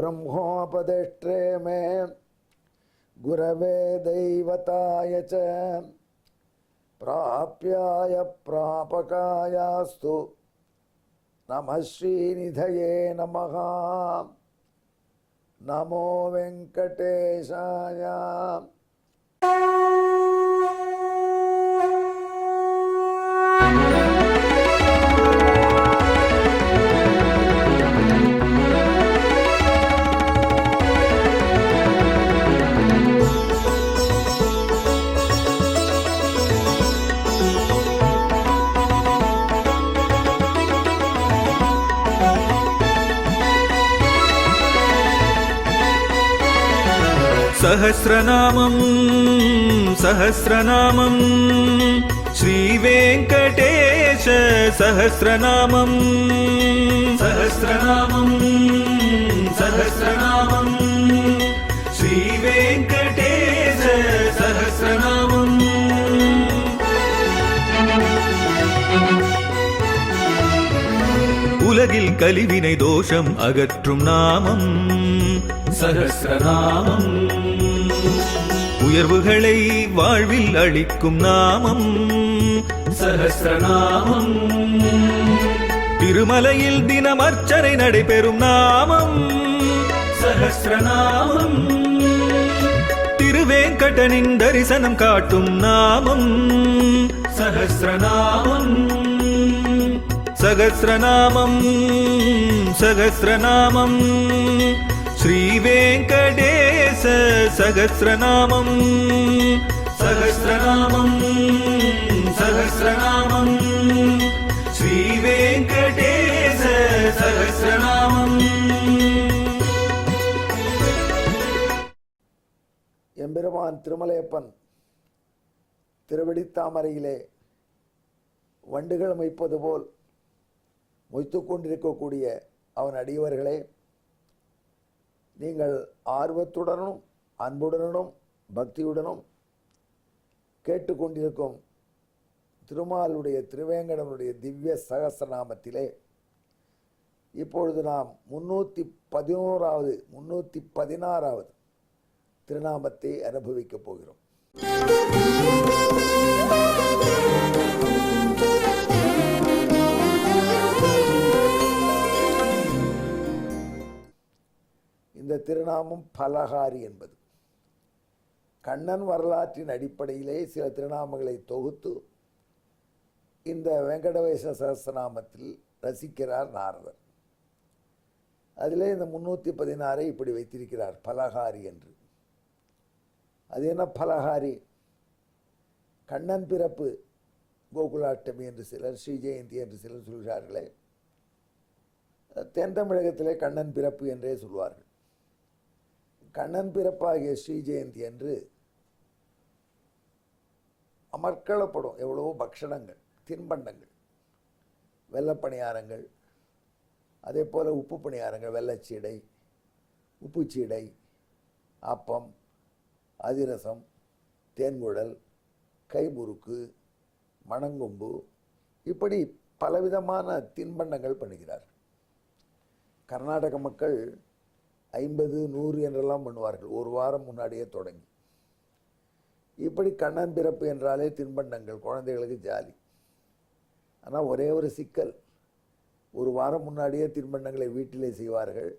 ब्रह्मोपदेष्ट्रे मे गुरवे दैवताय च प्राप्याय प्रापकायास्तु नमः श्रीनिधये नमः। नमो वेंकटेशाय। सहस्रनामं सहस्रनामं श्रीवेङ्कटेश सहस्रनामं सहस्रनामं सहस्रनामं श्रीवेङ्कटेश सहस्रनामम्। உலகில் கலிவினை தோஷம் அகற்றும் நாமம் சஹஸ்ரநாமம். உயர்வுகளை வாழ்வில் அளிக்கும் நாமம் சஹஸ்ரநாமம். திருமலையில் தினம் அர்ச்சனை நடைபெறும் நாமம் சஹஸ்ரநாமம். திருவேங்கடனின் தரிசனம் காட்டும் நாமம் சஹஸ்ரநாமம். சகஸ்ரநாமம் சகஸ்ரநாமம் ஸ்ரீவேங்கடேச சகஸ்ரநாமம் சகஸ்ரநாமம் சகஸ்ரநாமம் ஸ்ரீவேங்கடேச சகஸ்ரநாமம். எம்பெருமான் திருமலையப்பன் திருவடித்தாமரையிலே வண்டுகள் மொய்ப்பது போல் மொய்த்து கொண்டிருக்கக்கூடிய அவன் அடியவர்களே, நீங்கள் ஆர்வத்துடனும் அன்புடனும் பக்தியுடனும் கேட்டுக்கொண்டிருக்கும் திருமாலுடைய திருவேங்கடனுடைய திவ்ய சகஸ்ரநாமத்திலே இப்பொழுது நாம் 316வது திருநாமத்தை அனுபவிக்கப் போகிறோம். இந்த திருநாமம் பலகாரி என்பது கண்ணன் வரலாற்றின் அடிப்படையிலே சில திருநாமங்களை தொகுத்து இந்த வெங்கடேச சகஸ்ரநாமத்தில் ரசிக்கிறார் நாரதர். அதிலே இந்த 316 இப்படி வைத்திருக்கிறார் பலகாரி என்று. அது என்ன பலகாரி? கண்ணன் பிறப்பு கோகுலாஷ்டமி என்று சிலர், ஸ்ரீ ஜெயந்தி என்று சிலர் சொல்கிறார்களே, தென் தமிழகத்திலே கண்ணன் பிறப்பு என்றே சொல்வார்கள். கண்ணன் பிறப்பாகிய ஸ்ரீ ஜெயந்தி என்று அமர்க்களப்படும் எவ்வளவோ பக்ஷணங்கள், தின்பண்டங்கள், வெள்ளப்பணியாரங்கள், அதே போல் உப்பு பணியாரங்கள், வெள்ளச்சீடை, உப்புச்சீடை, அப்பம், அதிரசம், தேன்குழல், கைமுறுக்கு, மணங்கொம்பு, இப்படி பலவிதமான தின்பண்டங்கள் பண்ணுகிறார்கள். கர்நாடக மக்கள் 50, 100 என்றெல்லாம் பண்ணுவார்கள், ஒரு வாரம் முன்னாடியே தொடங்கி. இப்படி கண்ணன் பிறப்பு என்றாலே தின்பண்டங்கள், குழந்தைகளுக்கு ஜாலி. ஆனால் ஒரே ஒரு சிக்கல், ஒரு வாரம் முன்னாடியே தின்பண்டங்களை வீட்டிலே செய்வார்கள்.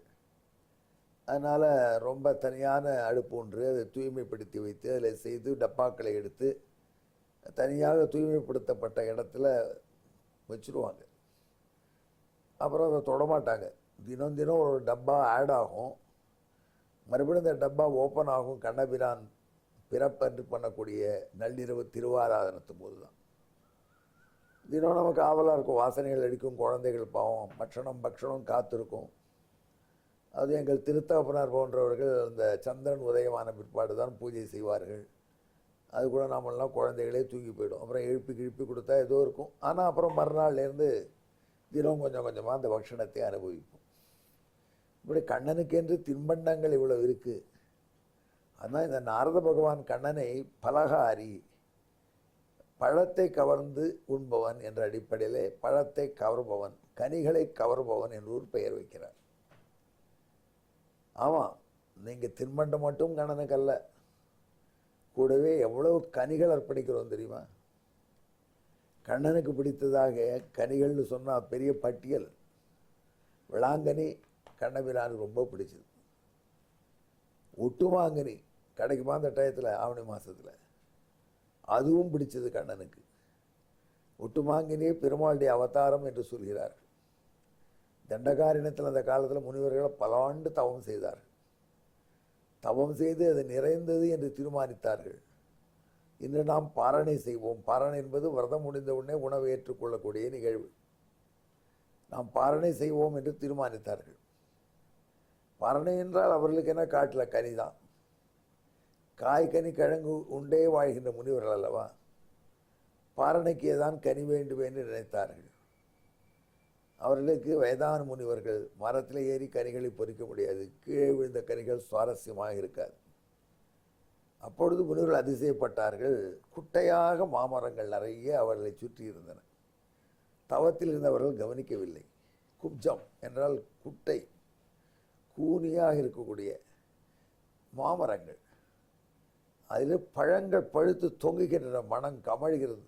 அதனால் ரொம்ப தனியான அடுப்பு ஒன்று, அதை தூய்மைப்படுத்தி வைத்து அதில் செய்து டப்பாக்களை எடுத்து தனியாக தூய்மைப்படுத்தப்பட்ட இடத்துல வச்சுருவாங்க. அப்புறம் அதை தொடமாட்டாங்க. தினம் தினம் ஒரு டப்பா ஆட் ஆகும், மறுபடியும் இந்த டப்பா ஓப்பன் ஆகும். கண்ணபிரான் பிறப்பன்று பண்ணக்கூடிய நள்ளிரவு திருவாராதனத்து போது தான் தினம் நமக்கு ஆவலாக இருக்கும். வாசனைகள் அடிக்கும், குழந்தைகள் பாவம் பக்ஷணம் காத்திருக்கும். அது எங்கள் திருத்தகப்பனார் போன்றவர்கள் அந்த சந்திரன் உதயமான பிற்பாடு தான் பூஜை செய்வார்கள். அது கூட நாமெல்லாம் குழந்தைகளே தூங்கி போயிடும். அப்புறம் எழுப்பி கொடுத்தா ஏதோ இருக்கும். ஆனால் அப்புறம் மறுநாள்லேருந்து தினம் கொஞ்சம் கொஞ்சமாக அந்த பக்ஷணத்தை அனுபவிப்போம். இப்படி கண்ணனுக்கென்று தின்பண்டங்கள் இவ்வளவு இருக்குது. ஆனால் இந்த நாரத பகவான் கண்ணனை பலகாரி, பழத்தை கவர்ந்து உண்பவன் என்ற அடிப்படையிலே பழத்தை கவர்பவன், கனிகளை கவர்பவன் என்று ஒரு பெயர் வைக்கிறார். ஆமாம், நீங்கள் தின்பண்டம் மட்டும் கண்ணனுக்கு அல்ல, கூடவே எவ்வளவு கனிகள் அர்ப்பணிக்கிறோம் தெரியுமா? கண்ணனுக்கு பிடித்ததாக கனிகள்னு சொன்னால் பெரிய பட்டியல். விளாங்கனி கண்ணபிரானுக்கு ரொம்ப பிடிச்சது. ஒட்டுமாங்கனி கிடைக்குமா அந்த டயத்தில், ஆவணி மாதத்தில், அதுவும் பிடிச்சது கண்ணனுக்கு. ஒட்டுமாங்கினியே பெருமாளுடைய அவதாரம் என்று சொல்கிறார்கள். தண்டகாரண்யத்தில் அந்த காலத்தில் முனிவர்களை பல ஆண்டு தவம் செய்தார்கள். தவம் செய்து அது நிறைந்தது என்று தீர்மானித்தார்கள். இன்று நாம் பாரணை செய்வோம். பாரணை என்பது விரதம் முடிந்தவுடனே உணவை ஏற்றுக்கொள்ளக்கூடிய நிகழ்வு. நாம் பாரணை செய்வோம் என்று தீர்மானித்தார்கள். பாரணை என்றால் அவர்களுக்கு என்ன, காட்டில் கனி தான், காய் கனி கிழங்கு உண்டே வாழ்கின்ற முனிவர்கள் அல்லவா. பாரணைக்கு தான் கனி வேண்டும் என்று நினைத்தார்கள். அவர்களுக்கு வயதான முனிவர்கள் மரத்தில் ஏறி கனிகளை பொறிக்க முடியாது, கீழே விழுந்த கனிகள் சுவாரஸ்யமாக இருக்காது. அப்பொழுது முனிவர்கள் அதிசயப்பட்டார்கள். குட்டையாக மாமரங்கள் நிறைய அவர்களை சுற்றி இருந்தன. தவத்தில் இருந்தவர்கள் கவனிக்கவில்லை. குப்ஜம் என்றால் குட்டை, கூனியாக இருக்கக்கூடிய மாமரங்கள், அதில் பழங்கள் பழுத்து தொங்குகின்ற மனம் கமழ்கிறது.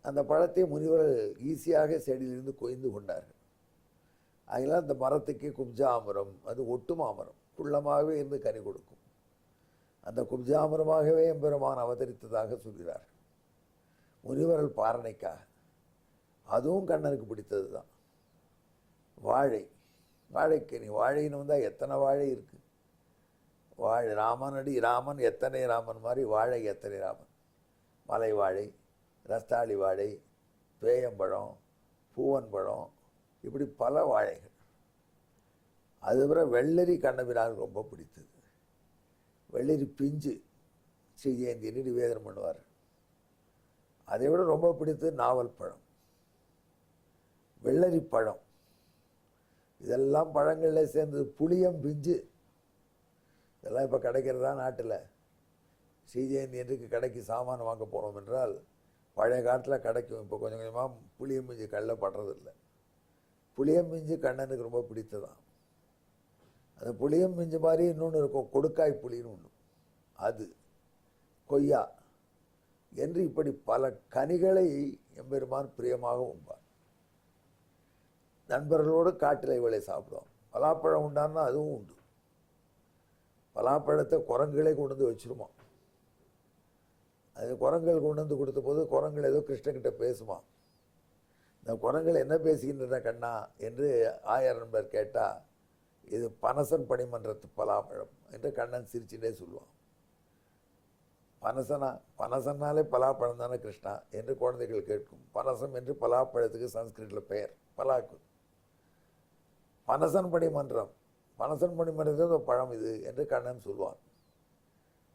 அந்த பழத்தை முனிவர்கள் ஈஸியாக செடியிலிருந்து கொய்ந்து கொண்டார்கள். அதனால் அந்த மரத்துக்கு குப்ஜாமரம், அது ஒட்டு மாமரம், குள்ளமாகவே இருந்து கனி கொடுக்கும். அந்த குப்ஜாமரமாகவே எம்பெருமான் அவதரித்ததாக சொல்கிறார்கள் முனிவர்கள் பாரணைக்காக. அதுவும் கண்ணனுக்கு பிடித்தது தான். வாழை, வாழைக்கனி, வாழைன்னு வந்தால் எத்தனை வாழை இருக்குது. வாழை ராமனடி ராமன் எத்தனை ராமன் மாதிரி வாழை எத்தனை ராமன். மலை வாழை, ரஸ்தாளி வாழை, பேயம்பழம், பூவன்பழம், இப்படி பல வாழைகள். அதுபோல வெள்ளரி கண்ணபிரானுக்கு ரொம்ப பிடித்தது. வெள்ளரி பிஞ்சு ஸ்ரீஜெயந்தின்னு நிவேதனம் பண்ணுவார். அதை விட ரொம்ப பிடித்தது நாவல் பழம், வெள்ளரி பழம். இதெல்லாம் பழங்களில் சேர்ந்தது. புளியம் பிஞ்சு, இதெல்லாம் இப்போ கிடைக்கிறதா நாட்டில்? ஸ்ரீஜெயந்தி என்றுக்கு கடைக்கு சாமான் வாங்க போனோம் என்றால் பழைய காலத்தில் கிடைக்கும். இப்போ கொஞ்சம் கொஞ்சமாக புளியம்பிஞ்சு கல்ல படுறதில்லை. புளியம்பிஞ்சு கண்ணனுக்கு ரொம்ப பிடித்ததான். அந்த புளியம்பிஞ்சு மாதிரி இன்னொன்று இருக்கும், கொடுக்காய் புளின்னு ஒன்று, அது, கொய்யா என்று இப்படி பல கனிகளை எம்பெருமான் பிரியமாக உண்பார். நண்பர்களோடு காட்டில் இவளை சாப்பிடுவோம். பலாப்பழம் உண்டான்னா அதுவும் உண்டு. பலாப்பழத்தை குரங்குகளே கொண்டு வந்து வச்சிருமா. அது குரங்குகள் கொண்டு வந்து கொடுத்த போது குரங்குகள் ஏதோ கிருஷ்ணகிட்ட பேசுமா. இந்த குரங்குகள் என்ன பேசுகின்றன கண்ணா என்று ஆயர் நண்பர் கேட்டால், இது பனசன் பணிமன்றத்து பலாப்பழம் என்று கண்ணன் சிரிச்சுட்டே சொல்லுவான். பனசனா? பனசன்னாலே பலாப்பழம் தானே கிருஷ்ணா என்று குழந்தைகள் கேட்கும். பனசம் என்று பலாப்பழத்துக்கு சன்ஸ்கிரிட்டில் பெயர், பலாக்கு. பனசன் பணிமன்றம், பனசன் பணிமன்றத்தில் பழம் இது என்று கண்ணன் சொல்வான்.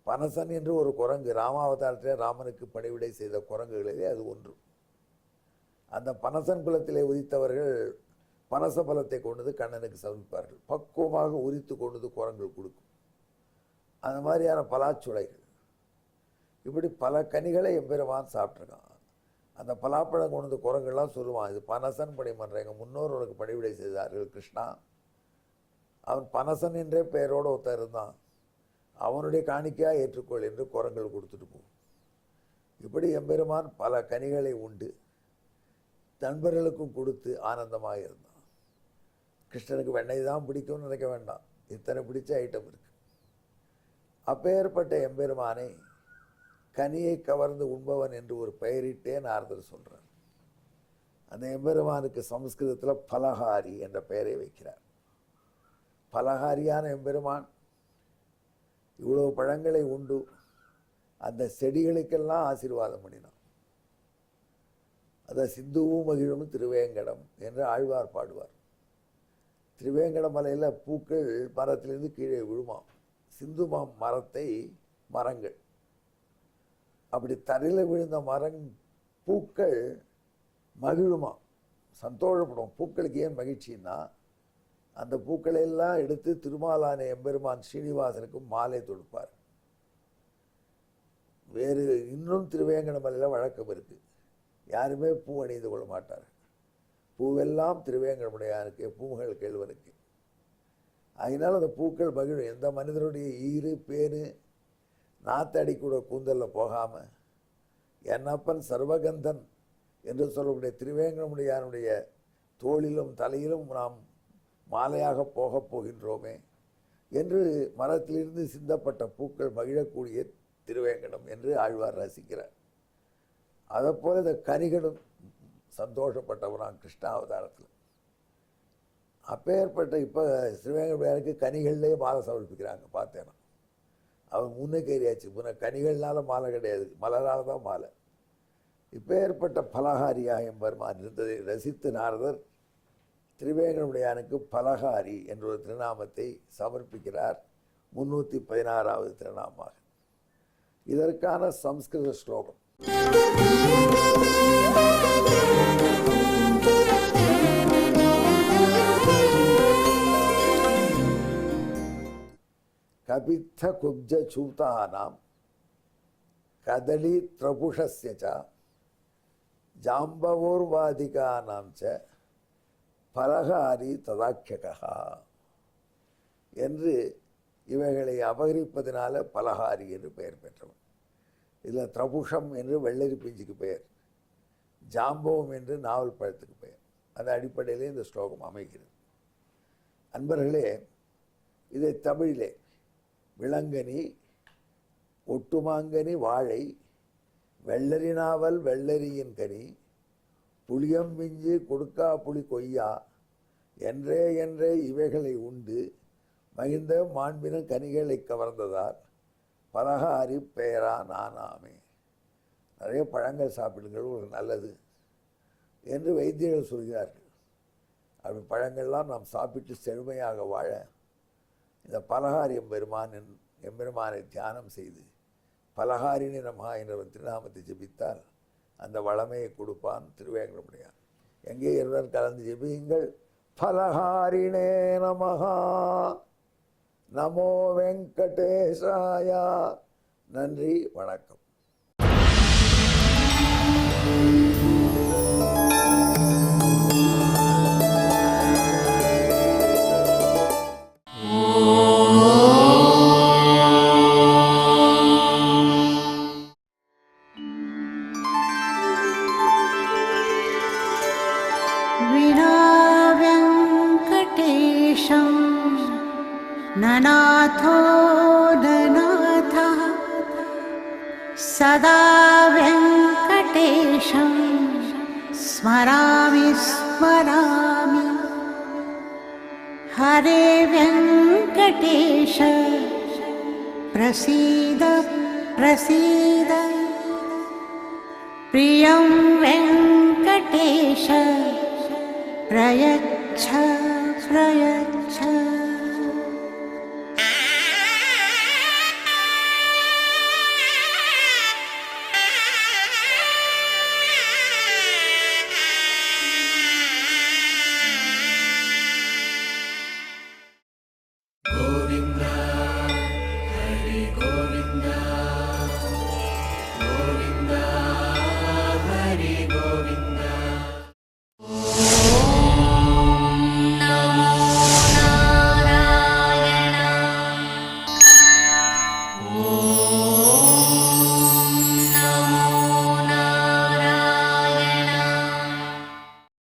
பனசன் என்று ஒரு குரங்கு, ராமாவதாரத்திலே ராமனுக்கு பணிவிடை செய்த குரங்குகளிலே அது ஒன்று. அந்த பனசன் குலத்திலே உதித்தவர்கள் பனச பலத்தை கொண்டு கண்ணனுக்கு சமைப்பார்கள். பக்குவமாக உரித்து கொண்டு குரங்குகள் கொடுக்கும். அந்த மாதிரியான பலாச்சுளைகள், இப்படி பல கனிகளை எம்பெருமான் சாப்பிட்ருக்கான். அந்த பலாப்பழம் கொண்டு வந்து குரங்குலாம் சொல்லுவான், இது பனசன் பணிமன்றம், எங்கள் முன்னோர் உனக்கு பணிவிடை செய்தார்கள் கிருஷ்ணா. அவன் பனசன் என்றே பெயரோடு ஒருத்தர் இருந்தான், அவனுடைய காணிக்கையாக ஏற்றுக்கொள் என்று குரங்கள் கொடுத்துட்டு போகும். இப்படி எம்பெருமான் பல கனிகளை உண்டு நண்பர்களுக்கும் கொடுத்து ஆனந்தமாக இருந்தான். கிருஷ்ணனுக்கு வெண்ணெய் தான் பிடிக்கும்னு நினைக்க வேண்டாம், இத்தனை பிடிச்ச ஐட்டம் இருக்கு. அப்பேற்பட்ட எம்பெருமானை கனியை கவர்ந்து உண்பவன் என்று ஒரு பெயரிட்டே நாரதர் சொல்கிறார். அந்த எம்பெருமானுக்கு சமஸ்கிருதத்தில் பலஹாரி என்ற பெயரை வைக்கிறார். பலஹாரியான எம்பெருமான் இவ்வளோ பழங்களை உண்டு அந்த செடிகளுக்கெல்லாம் ஆசீர்வாதம் பண்ணினான். அதை சிந்துவும் மகிழும் திருவேங்கடம் என்று ஆழ்வார் பாடுவார். திருவேங்கட மலையில் பூக்கள் மரத்திலிருந்து கீழே விழுமாம். சிந்து மரத்தை மரங்கள் அப்படி தரையில் விழுந்த பூக்கள் மகிழுமா, சந்தோஷப்படும். பூக்களுக்கு ஏன் மகிழ்ச்சின்னா, அந்த பூக்களை எல்லாம் எடுத்து திருமாலான எம்பெருமான் ஸ்ரீனிவாசனுக்கு மாலை தொடுப்பார். வேறு இன்னும் திருவேங்கடமலையில் வழக்கம் இருக்குது, யாருமே பூ அணிந்து கொள்ள மாட்டார். பூவெல்லாம் திருவேங்கடமுடையானுக்கு, பூமுகள் கேள்வனுக்கு. அதனால் அந்த பூக்கள் மகிழும். எந்த மனிதனுடைய ஈறு பேரு நாத்தடி கூட கூந்தலில் போகாமல் என்னப்பன் சர்வகந்தன் என்று சொல்லக்கூடிய திருவேங்கடமுடியானுடைய தோளிலும் தலையிலும் நாம் மாலையாக போகப் போகின்றோமே என்று மரத்திலிருந்து சிந்தப்பட்ட பூக்கள் மகிழக்கூடிய திருவேங்கடம் என்று ஆழ்வார் ரசிக்கிறார். அதைப்போல இந்த கனிகளும் சந்தோஷப்பட்டவனாம் கிருஷ்ணாவதாரத்தில். அப்பேற்பட்ட இப்போ திருவேங்கடமுடியானுக்கு கனிகள்லேயே மாலை சமர்ப்பிக்கிறாங்க. பார்த்தேன்னா அவன் முன்னுக்கு ஏறியாச்சு. முன்ன கனிகள்னால மாலை கிடையாது, மலரால் தான் மாலை. இப்போ ஏற்பட்ட பலகாரியாக எம்பெருமான் இருந்ததை ரசித்து நாரதர் திருவேங்கடமுடியானுக்கு பலகாரி என்ற ஒரு திருநாமத்தை சமர்ப்பிக்கிறார். 316வது திருநாமமாக. இதற்கான சம்ஸ்கிருத ஸ்லோகம். கபித்த குப்ஜ சூதானாம் கதலி திரபுஷஸ்ய ச ஜாம்பவோர்வாதிகானாம் ச பலகாரி ததாக்கியகா என்று இவைகளை அபகரிப்பதனால பலகாரி என்று பெயர் பெற்றவன். இதில் திரபுஷம் என்று வெள்ளரி பிஞ்சுக்கு பெயர், ஜாம்பவம் என்று நாவல் பழத்துக்கு பெயர். அந்த அடிப்படையிலே இந்த ஸ்லோகம் அமைகிறது. அன்பர்களே, இதை தமிழிலே விளங்கனி, ஒட்டுமாங்கனி, வாழை, வெள்ளரி நாவல், வெள்ளரியின் கனி, புளியம் பிஞ்சு, கொடுக்கா புளி, கொய்யா என்றே என்றே இவைகளை உண்டு மகிழ்ந்த மாண்பின கனிகளை கவர்ந்ததால் பலகாரி பெயரா நானாமே. நிறைய பழங்கள் சாப்பிடுங்கள், ஒரு நல்லது என்று வைத்தியர்கள் சொல்கிறார்கள். அப்படி பழங்கள்லாம் நாம் சாப்பிட்டு செழுமையாக வாழ இந்த பலகாரி எம்பெருமானை தியானம் செய்து பலகாரினி நமஹா என்ற திருநாமத்தை ஜெபித்தால் அந்த வளமையை கொடுப்பான் திருவேங்கடமுடியான். எங்கே இருவர் கலந்து ஜெபியுங்கள். பலகாரிணே நமஹா, நமோ வெங்கடேசாயா. நன்றி, வணக்கம். ननाथो ननाथः सदा वेङ्कटेशं स्मरामि स्मरामि। हरे वेङ्कटेश प्रसीद प्रसीद, प्रियं वेङ्कटेश प्रयच्छ प्रयच्छ।